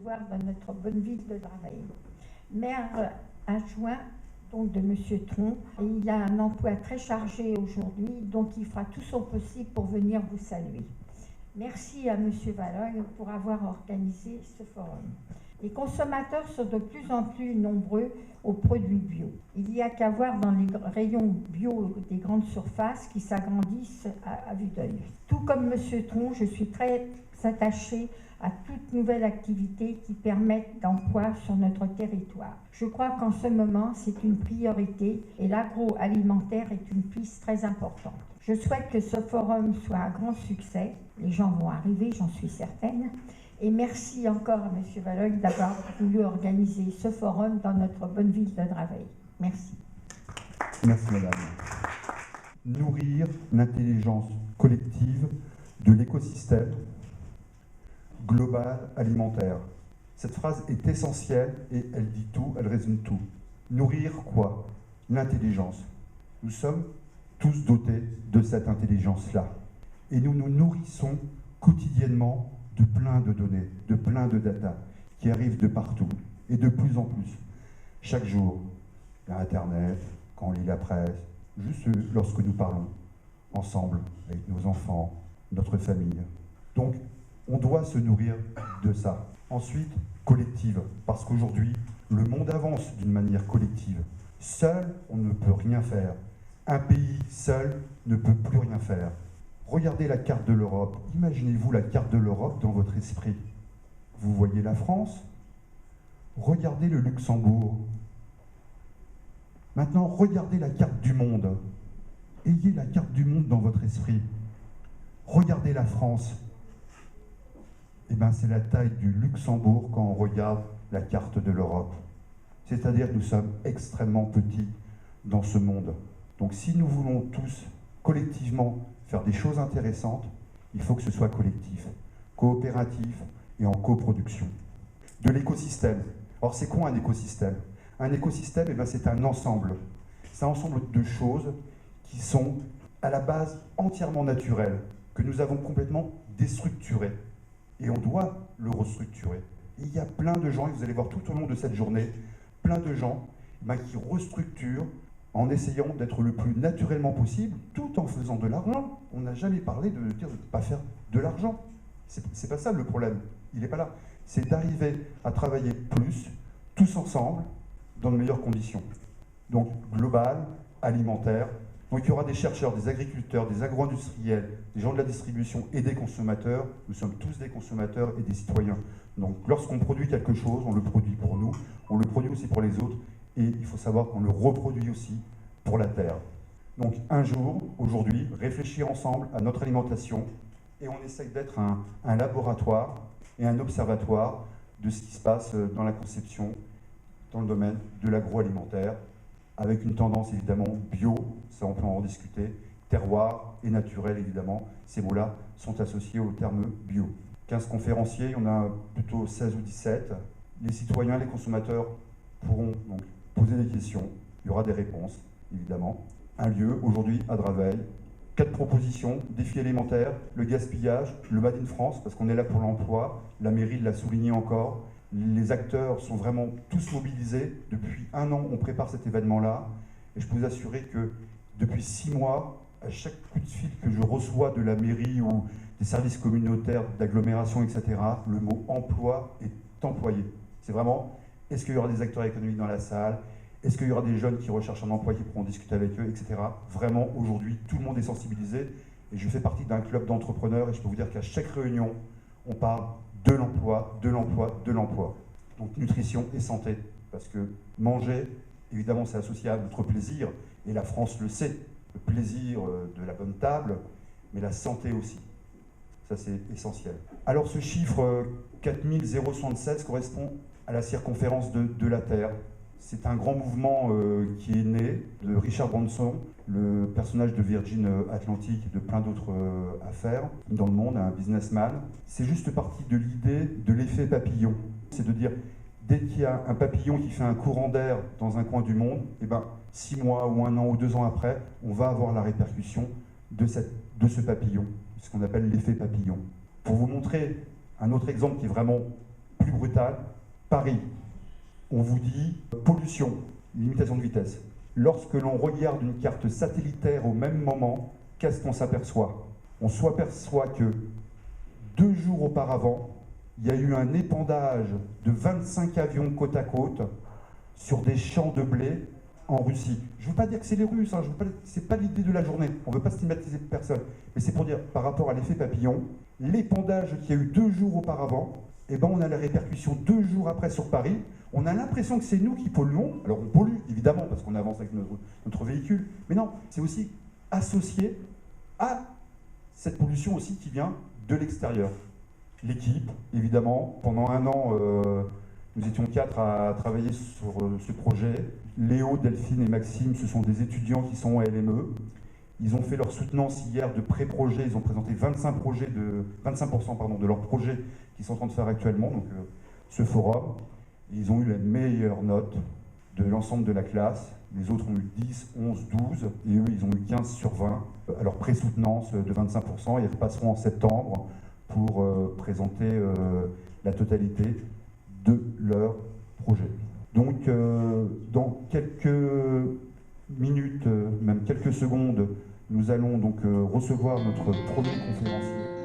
recevoir dans notre bonne ville de Draveil. Maire adjoint donc de M. Tron, et il a un emploi très chargé aujourd'hui, donc il fera tout son possible pour venir vous saluer. Merci à M. Valogne pour avoir organisé ce forum. Les consommateurs sont de plus en plus nombreux aux produits bio. Il n'y a qu'à voir dans les rayons bio des grandes surfaces qui s'agrandissent à vue d'œil. Tout comme M. Tron, je suis très attachée à toute nouvelle activité qui permette d'emploi sur notre territoire. Je crois qu'en ce moment, c'est une priorité et l'agroalimentaire est une piste très importante. Je souhaite que ce forum soit un grand succès. Les gens vont arriver, j'en suis certaine. Et merci encore à M. Valogne d'avoir voulu organiser ce forum dans notre bonne ville de Draveil. Merci. Merci madame. Nourrir l'intelligence collective de l'écosystème global alimentaire. Cette phrase est essentielle et elle dit tout, elle résume tout. Nourrir quoi? L'intelligence. Nous sommes tous dotés de cette intelligence-là. Et nous nous nourrissons quotidiennement de plein de données, de plein de data qui arrivent de partout et de plus en plus. Chaque jour, Internet, quand on lit la presse, juste lorsque nous parlons ensemble avec nos enfants, notre famille. Donc, on doit se nourrir de ça. Ensuite, collective, parce qu'aujourd'hui, le monde avance d'une manière collective. Seul, on ne peut rien faire. Un pays seul ne peut plus rien faire. Regardez la carte de l'Europe. Imaginez-vous la carte de l'Europe dans votre esprit. Vous voyez la France? Regardez le Luxembourg. Maintenant, regardez la carte du monde. Ayez la carte du monde dans votre esprit. Regardez la France. Eh bien, c'est la taille du Luxembourg quand on regarde la carte de l'Europe. C'est-à-dire que nous sommes extrêmement petits dans ce monde. Donc si nous voulons tous, collectivement, faire des choses intéressantes, il faut que ce soit collectif, coopératif et en coproduction. De l'écosystème. Alors c'est quoi un écosystème? Un écosystème, eh bien, c'est un ensemble. C'est un ensemble de choses qui sont à la base entièrement naturelles, que nous avons complètement déstructurées. Et on doit le restructurer. Et il y a plein de gens, et vous allez voir tout au long de cette journée, plein de gens qui restructurent en essayant d'être le plus naturellement possible, tout en faisant de l'argent. On n'a jamais parlé de dire de ne pas faire de l'argent. C'est pas ça le problème, il n'est pas là. C'est d'arriver à travailler plus, tous ensemble, dans de meilleures conditions. Donc global, alimentaire. Donc il y aura des chercheurs, des agriculteurs, des agro-industriels, des gens de la distribution et des consommateurs. Nous sommes tous des consommateurs et des citoyens. Donc lorsqu'on produit quelque chose, on le produit pour nous, on le produit aussi pour les autres, et il faut savoir qu'on le reproduit aussi pour la Terre. Donc un jour, aujourd'hui, réfléchir ensemble à notre alimentation, et on essaye d'être un laboratoire et un observatoire de ce qui se passe dans la conception, dans le domaine de l'agroalimentaire, avec une tendance évidemment bio, ça on peut en discuter, terroir et naturel évidemment, ces mots-là sont associés au terme bio. 15 conférenciers, on a plutôt 16 ou 17. Les citoyens, les consommateurs pourront donc poser des questions, il y aura des réponses évidemment. Un lieu aujourd'hui à Draveil, 4 propositions, défi alimentaire, le gaspillage, le Made in France, parce qu'on est là pour l'emploi, la mairie l'a souligné encore. Les acteurs sont vraiment tous mobilisés. Depuis 1 an, on prépare cet événement-là. Et je peux vous assurer que depuis 6 mois, à chaque coup de fil que je reçois de la mairie ou des services communautaires, d'agglomération, etc., le mot emploi est employé. C'est vraiment, est-ce qu'il y aura des acteurs économiques dans la salle? Est-ce qu'il y aura des jeunes qui recherchent un emploi qui pourront discuter avec eux, etc. Vraiment, aujourd'hui, tout le monde est sensibilisé. Et je fais partie d'un club d'entrepreneurs et je peux vous dire qu'à chaque réunion, on parle de l'emploi, de l'emploi, de l'emploi. Donc nutrition et santé, parce que manger, évidemment, c'est associé à notre plaisir, et la France le sait, le plaisir de la bonne table, mais la santé aussi. Ça, c'est essentiel. Alors ce chiffre 4076 correspond à la circonférence de la Terre. C'est un grand mouvement qui est né de Richard Branson, le personnage de Virgin Atlantic et de plein d'autres affaires dans le monde, un businessman. C'est juste parti de l'idée de l'effet papillon. C'est de dire, dès qu'il y a un papillon qui fait un courant d'air dans un coin du monde, eh ben, 6 mois ou 1 an ou 2 ans après, on va avoir la répercussion de ce papillon, ce qu'on appelle l'effet papillon. Pour vous montrer un autre exemple qui est vraiment plus brutal, Paris. On vous dit pollution, limitation de vitesse. Lorsque l'on regarde une carte satellitaire au même moment, qu'est-ce qu'on s'aperçoit? On s'aperçoit que 2 jours auparavant, il y a eu un épandage de 25 avions côte à côte sur des champs de blé en Russie. Je ne veux pas dire que c'est les Russes, hein, ce n'est pas l'idée de la journée, on ne veut pas stigmatiser personne, mais c'est pour dire, par rapport à l'effet papillon, l'épandage qu'il y a eu 2 jours auparavant, eh ben on a la répercussion 2 jours après sur Paris. On a l'impression que c'est nous qui polluons. Alors on pollue, évidemment, parce qu'on avance avec notre véhicule, mais non, c'est aussi associé à cette pollution aussi qui vient de l'extérieur. L'équipe, évidemment, pendant 1 an, nous étions 4 à travailler sur ce projet. Léo, Delphine et Maxime, ce sont des étudiants qui sont à LME. Ils ont fait leur soutenance hier de pré-projet. Ils ont présenté 25% de leurs projets qu'ils sont en train de faire actuellement, donc ce forum. Ils ont eu la meilleure note de l'ensemble de la classe. Les autres ont eu 10, 11, 12, et eux, ils ont eu 15 sur 20. À leur pré-soutenance de 25%, ils repasseront en septembre pour présenter la totalité de leur projet. Donc, dans quelques minutes, même quelques secondes, nous allons donc recevoir notre premier conférencier.